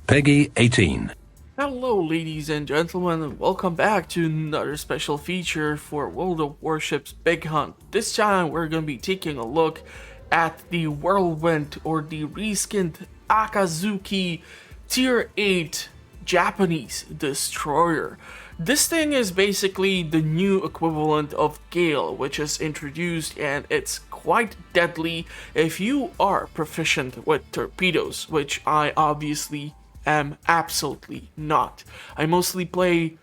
Peggy 18. Hello ladies and gentlemen, and welcome back to another special feature for World of Warships Big Hunt. This time we're going to be taking a look at the Whirlwind, or the re-skinned Akazuki Tier 8 Japanese destroyer. This thing is basically the new equivalent of Gale, which is introduced, and it's quite deadly if you are proficient with torpedoes, which I obviously am absolutely not. I mostly play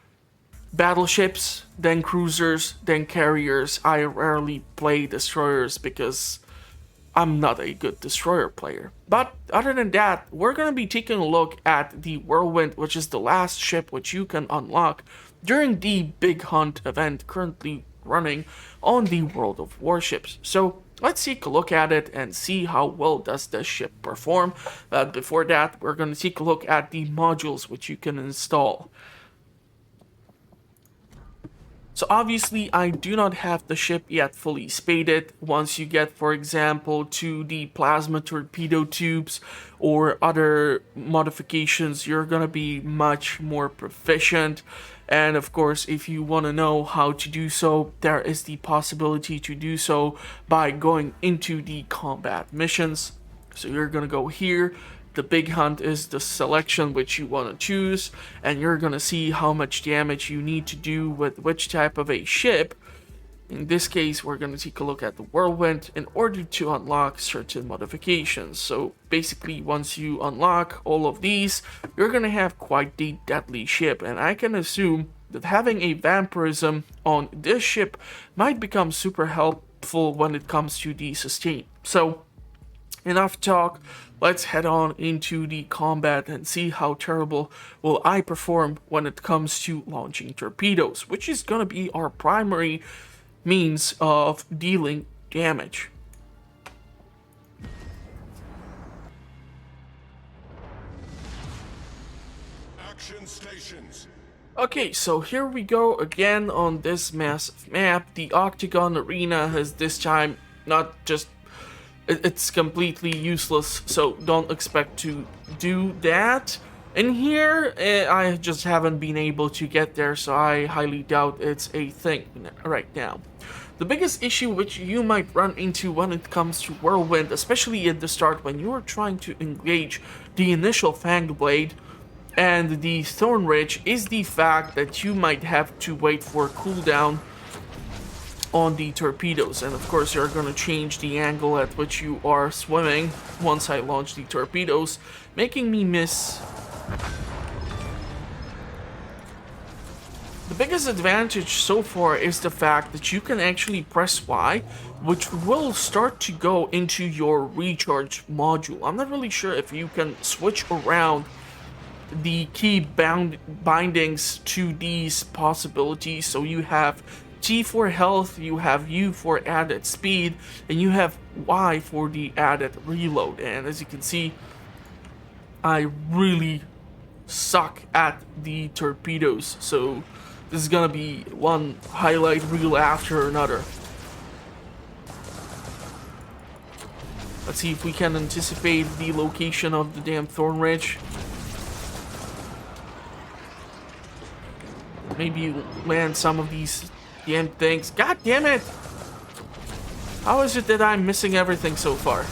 battleships, then cruisers, then carriers. I rarely play destroyers because I'm not a good destroyer player. But other than that, we're going to be taking a look at the Whirlwind, which is the last ship which you can unlock during the Big Hunt event currently running on the World of Warships. So let's take a look at it and see how well does this ship perform. Before that, we're going to take a look at the modules which you can install. So obviously I do not have the ship yet fully spaded. Once you get, for example, to the plasma torpedo tubes or other modifications, you're gonna be much more proficient. And of course, if you want to know how to do so, there is the possibility to do so by going into the combat missions. So you're gonna go here. The Big Hunt is the selection which you want to choose, and you're gonna see how much damage you need to do with which type of a ship. In this case, we're gonna take a look at the Whirlwind in order to unlock certain modifications. So basically, once you unlock all of these, you're gonna have quite the deadly ship, and I can assume that having a vampirism on this ship might become super helpful when it comes to the sustain. So enough talk, let's head on into the combat and see how terrible will I perform when it comes to launching torpedoes, which is gonna be our primary means of dealing damage. Action stations. Okay, so here we go again on this massive map. The Octagon Arena has this time not just... it's completely useless, so don't expect to do that. In here, I just haven't been able to get there, so I highly doubt it's a thing right now. The biggest issue which you might run into when it comes to Whirlwind, especially at the start when you are trying to engage the initial Fanged Blade and the Thorn Ridge, is the fact that you might have to wait for a cooldown on the torpedoes, and of course you're going to change the angle at which you are swimming once I launch the torpedoes, making me miss. The biggest advantage so far is the fact that you can actually press Y, which will start to go into your recharge module. I'm not really sure if you can switch around the key bindings to these possibilities, so you have T for health, you have U for added speed, and you have Y for the added reload. And as you can see, I really suck at the torpedoes, so this is gonna be one highlight reel after another. Let's see if we can anticipate the location of the damn Thorn Ridge. Maybe land some of these damn things. God damn it! How is it that I'm missing everything so far?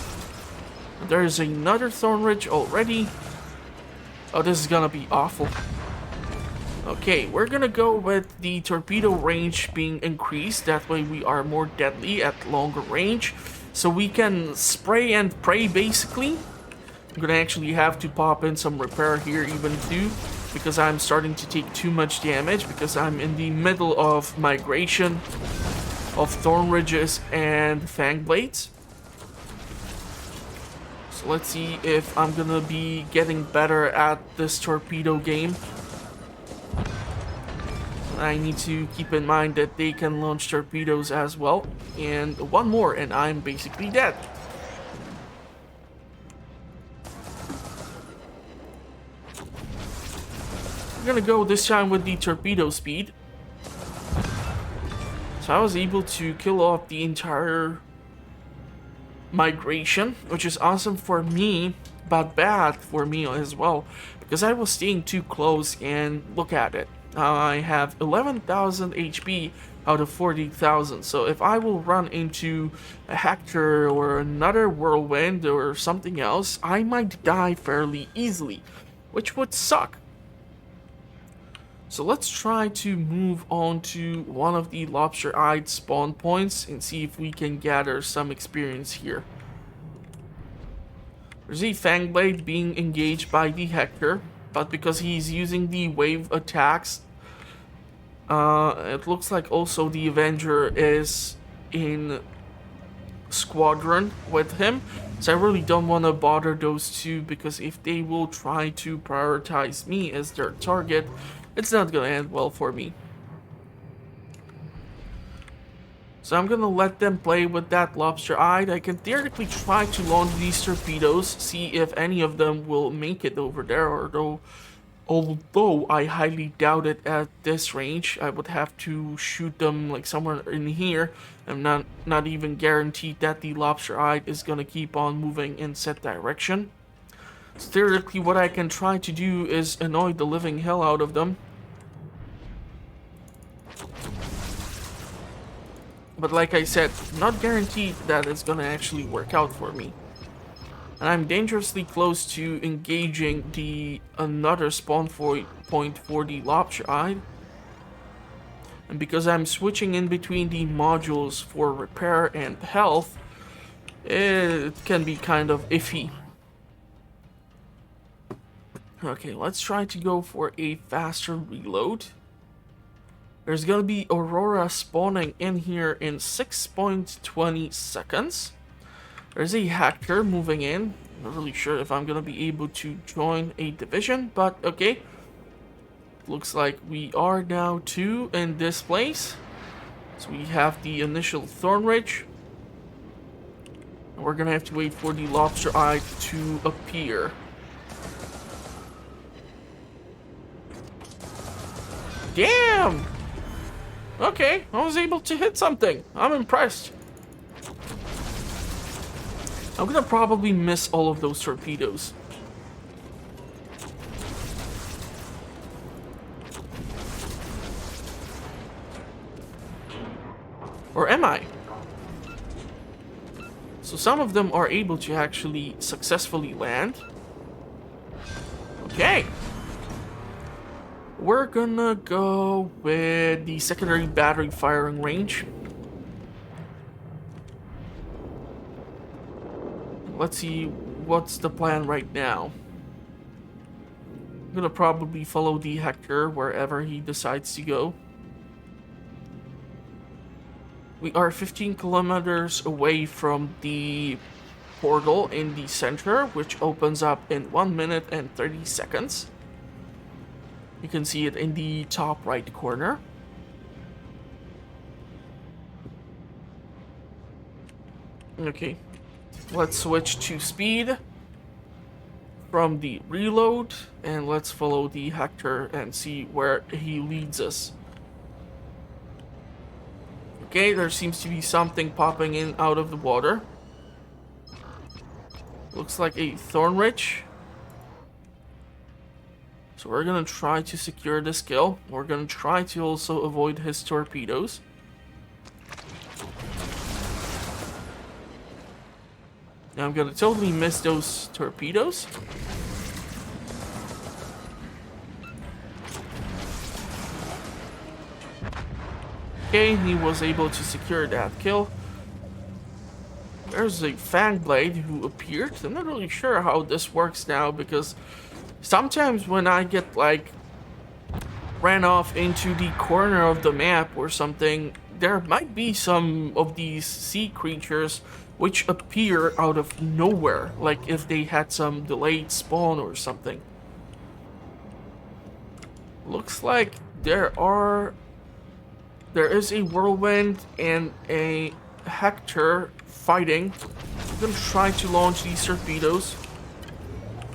There's another Thorn Ridge already. Oh, this is gonna be awful. Okay, we're gonna go with the torpedo range being increased. That way we are more deadly at longer range. So we can spray and pray basically. I'm gonna actually have to pop in some repair here even too, because I'm starting to take too much damage because I'm in the middle of migration of thorn ridges and fang blades. So let's see if I'm gonna be getting better at this torpedo game. I need to keep in mind that they can launch torpedoes as well. And one more and I'm basically dead. I'm gonna go this time with the torpedo speed. So I was able to kill off the entire migration, which is awesome for me, but bad for me as well, because I was staying too close. And look at it. I have 11,000 HP out of 40,000. So if I will run into a Hector or another Whirlwind or something else, I might die fairly easily, which would suck. So let's try to move on to one of the lobster-eyed spawn points and see if we can gather some experience here. There's a Fangblade being engaged by the Hector, but because he's using the wave attacks, it looks like also the Avenger is in squadron with him. So I really don't want to bother those two, because if they will try to prioritize me as their target, it's not gonna end well for me. So I'm gonna let them play with that lobster-eyed. I can theoretically try to launch these torpedoes, see if any of them will make it over there, although I highly doubt it at this range. I would have to shoot them like somewhere in here. I'm not even guaranteed that the lobster-eyed is gonna keep on moving in set direction. So theoretically, what I can try to do is annoy the living hell out of them. But like I said, not guaranteed that it's gonna actually work out for me. And I'm dangerously close to engaging another spawn point for the lobster-eyed. And because I'm switching in between the modules for repair and health, it can be kind of iffy. Okay, let's try to go for a faster reload. There's gonna be Aurora spawning in here in 6.20 seconds. There's a Hector moving in. Not really sure if I'm gonna be able to join a division, but okay. Looks like we are now 2 in this place. So we have the initial Thorn Ridge. And we're gonna have to wait for the lobster-eyed to appear. Damn! Okay, I was able to hit something. I'm impressed. I'm gonna probably miss all of those torpedoes. Or am I? So some of them are able to actually successfully land. Okay. We're gonna go with the secondary battery firing range. Let's see what's the plan right now. I'm gonna probably follow the Hector wherever he decides to go. We are 15 kilometers away from the portal in the center, which opens up in 1 minute and 30 seconds. You can see it in the top right corner. Okay, let's switch to speed from the reload, and let's follow the Hector and see where he leads us. Okay, there seems to be something popping in out of the water. Looks like a Thorn Ridge. So we're gonna try to secure this kill. We're gonna try to also avoid his torpedoes. Now I'm gonna totally miss those torpedoes. Okay, he was able to secure that kill. There's a Fang Blade who appeared. I'm not really sure how this works now, because sometimes when I get like ran off into the corner of the map or something, there might be some of these sea creatures which appear out of nowhere, like if they had some delayed spawn or something. Looks like there is a Whirlwind and a Hector fighting. I'm gonna try to launch these torpedoes.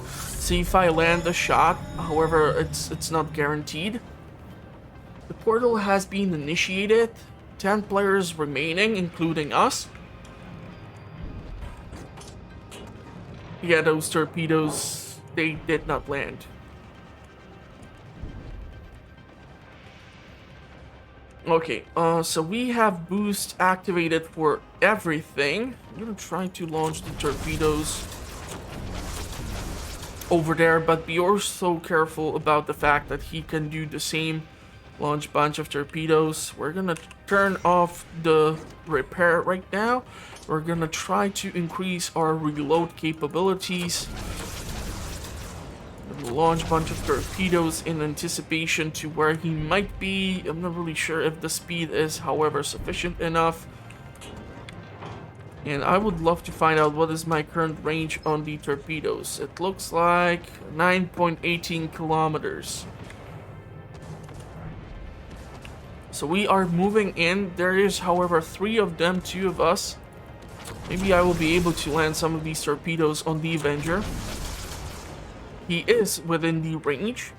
See if I land a shot. However, it's not guaranteed. The portal has been initiated. 10 players remaining, including us. Yeah, those torpedoes, they did not land. Okay, so we have boost activated for everything. I'm gonna try to launch the torpedoes over there, but be also careful about the fact that he can do the same. Launch a bunch of torpedoes. We're gonna turn off the repair right now. We're gonna try to increase our reload capabilities. Launch a bunch of torpedoes in anticipation to where he might be. I'm not really sure if the speed is, however, sufficient enough. And I would love to find out what is my current range on the torpedoes. It looks like 9.18 kilometers. So we are moving in. There is, however, 3 of them, 2 of us. Maybe I will be able to land some of these torpedoes on the Avenger. He is within the range.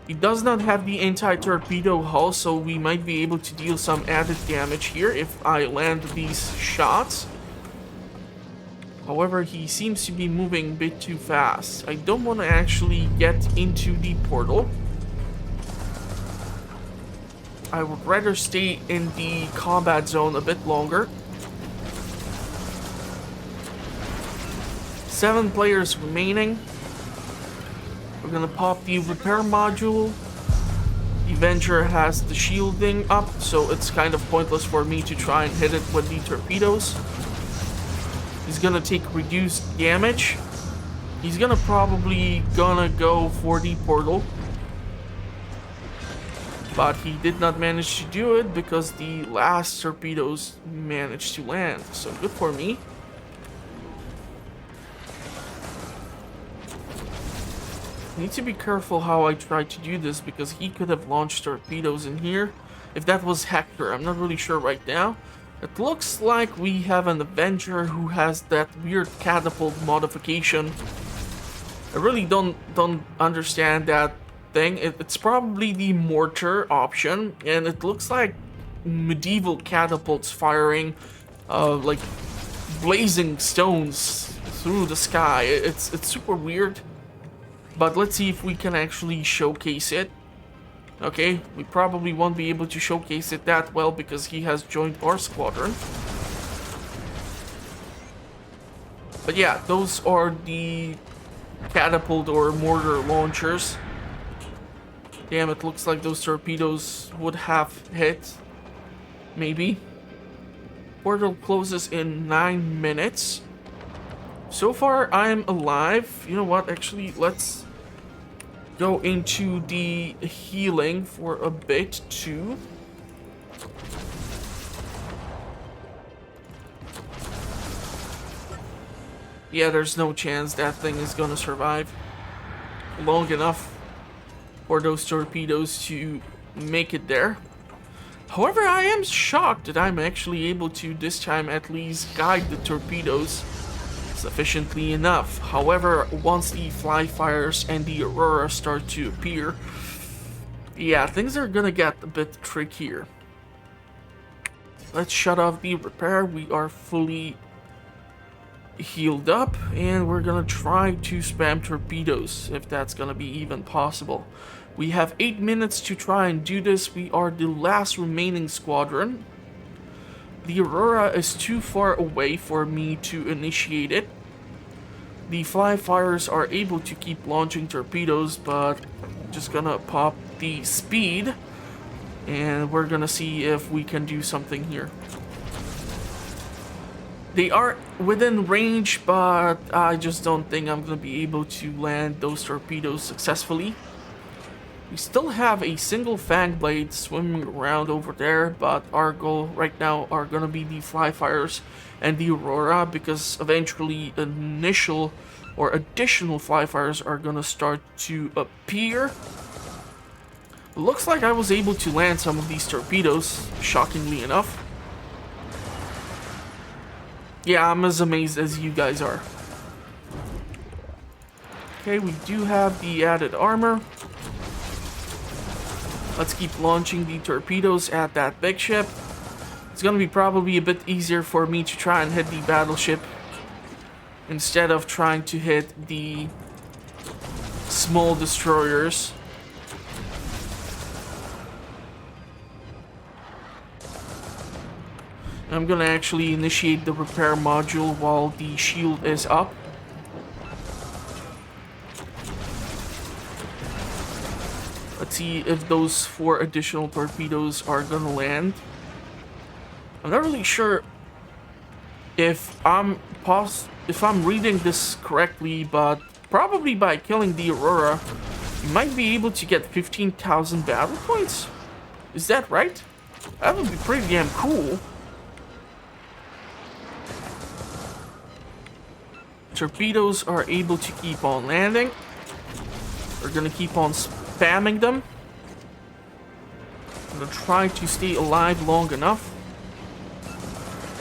He does not have the anti-torpedo hull, so we might be able to deal some added damage here if I land these shots. However, he seems to be moving a bit too fast. I don't want to actually get into the portal. I would rather stay in the combat zone a bit longer. 7 players remaining. We're gonna pop the repair module. The Avenger has the shielding up, so it's kind of pointless for me to try and hit it with the torpedoes. He's gonna take reduced damage. He's probably gonna go for the portal. But he did not manage to do it because the last torpedoes managed to land. So good for me. Need to be careful how I try to do this, because he could have launched torpedoes in here. If that was Hector, I'm not really sure right now. It looks like we have an Avenger who has that weird catapult modification. I really don't understand that thing. It's probably the mortar option, and it looks like medieval catapults firing like blazing stones through the sky. It's super weird. But let's see if we can actually showcase it. Okay, we probably won't be able to showcase it that well because he has joined our squadron. But yeah, those are the catapult or mortar launchers. Damn, it looks like those torpedoes would have hit. Maybe. Portal closes in 9 minutes. So far, I'm alive. You know what? Actually, let's go into the healing for a bit too. Yeah, there's no chance that thing is gonna survive long enough for those torpedoes to make it there. However, I am shocked that I'm actually able to this time at least guide the torpedoes sufficiently enough. However, once the fly fires and the Aurora start to appear, yeah, things are gonna get a bit trickier. Let's shut off the repair. We are fully healed up, and we're gonna try to spam torpedoes if that's gonna be even possible. We have 8 minutes to try and do this. We are the last remaining squadron. The Aurora is too far away for me to initiate it. The fly fires are able to keep launching torpedoes, but I'm just gonna pop the speed, and we're gonna see if we can do something here. They are within range, but I just don't think I'm gonna be able to land those torpedoes successfully. We still have a single fang blade swimming around over there, but our goal right now are gonna be the flyfires and the Aurora, because eventually initial or additional flyfires are gonna start to appear. Looks like I was able to land some of these torpedoes, shockingly enough. Yeah, I'm as amazed as you guys are. Okay, we do have the added armor. Let's keep launching the torpedoes at that big ship. It's gonna be probably a bit easier for me to try and hit the battleship instead of trying to hit the small destroyers. I'm gonna actually initiate the repair module while the shield is up. Let's see if those 4 additional torpedoes are gonna land. I'm not really sure if I'm reading this correctly, but probably by killing the Aurora, you might be able to get 15,000 battle points. Is that right? That would be pretty damn cool. Torpedoes are able to keep on landing. We're gonna keep on spamming them. I'm gonna try to stay alive long enough.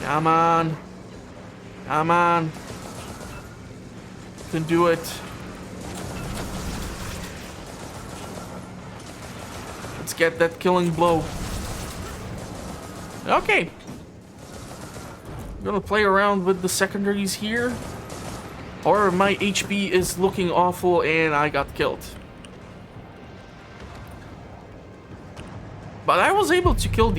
Come on. Come on. You can do it. Let's get that killing blow. Okay. I'm gonna play around with the secondaries here. Or my HP is looking awful and I got killed. But I was able to kill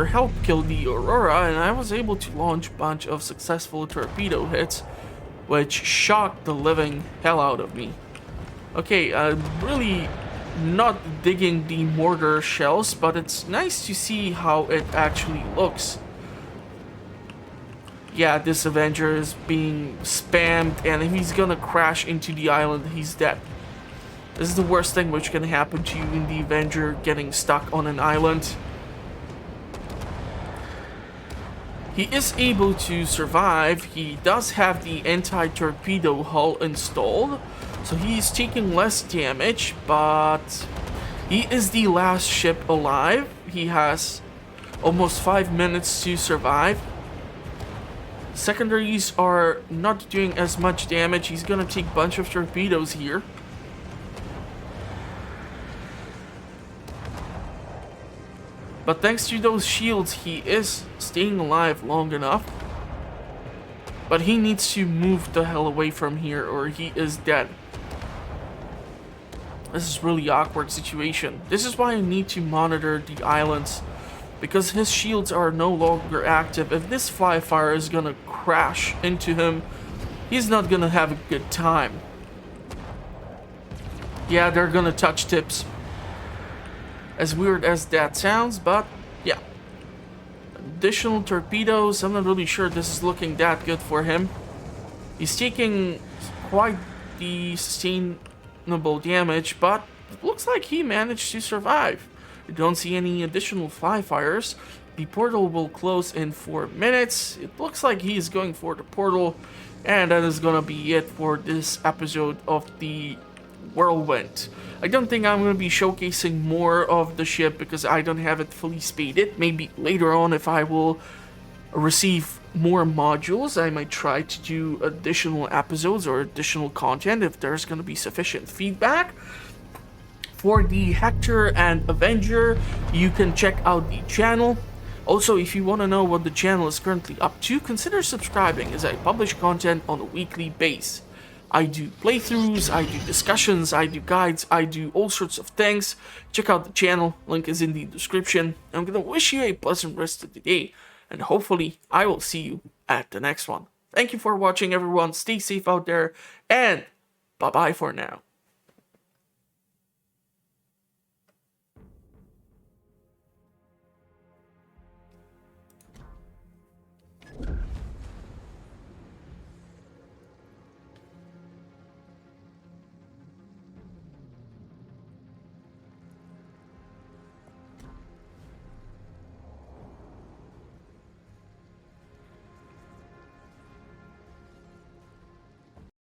help kill the Aurora, and I was able to launch a bunch of successful torpedo hits, which shocked the living hell out of me. Okay, I'm really not digging the mortar shells, but it's nice to see how it actually looks. Yeah, this Avenger is being spammed, and if he's gonna crash into the island, he's dead. This is the worst thing which can happen to you in the Avenger, getting stuck on an island. He is able to survive. He does have the anti-torpedo hull installed, so he's taking less damage, but he is the last ship alive. He has almost 5 minutes to survive. Secondaries are not doing as much damage. He's gonna take a bunch of torpedoes here. But thanks to those shields, he is staying alive long enough. But he needs to move the hell away from here or he is dead. This is a really awkward situation. This is why I need to monitor the islands, because his shields are no longer active. If this flyfire is gonna crash into him, he's not gonna have a good time. Yeah, they're gonna touch tips. As weird as that sounds, but yeah. Additional torpedoes. I'm not really sure this is looking that good for him. He's taking quite the sustainable damage, but it looks like he managed to survive. You don't see any additional flyfires. The portal will close in 4 minutes. It looks like he's going for the portal, and that is gonna be it for this episode of the Whirlwind. I don't think I'm going to be showcasing more of the ship because I don't have it fully spaded. Maybe later on, if I will receive more modules, I might try to do additional episodes or additional content if there's going to be sufficient feedback. For the Hector and Avenger, you can check out the channel. Also, if you want to know what the channel is currently up to, consider subscribing as I publish content on a weekly basis. I do playthroughs, I do discussions, I do guides, I do all sorts of things. Check out the channel, link is in the description. I'm gonna wish you a pleasant rest of the day, and hopefully I will see you at the next one. Thank you for watching, everyone. Stay safe out there, and bye-bye for now.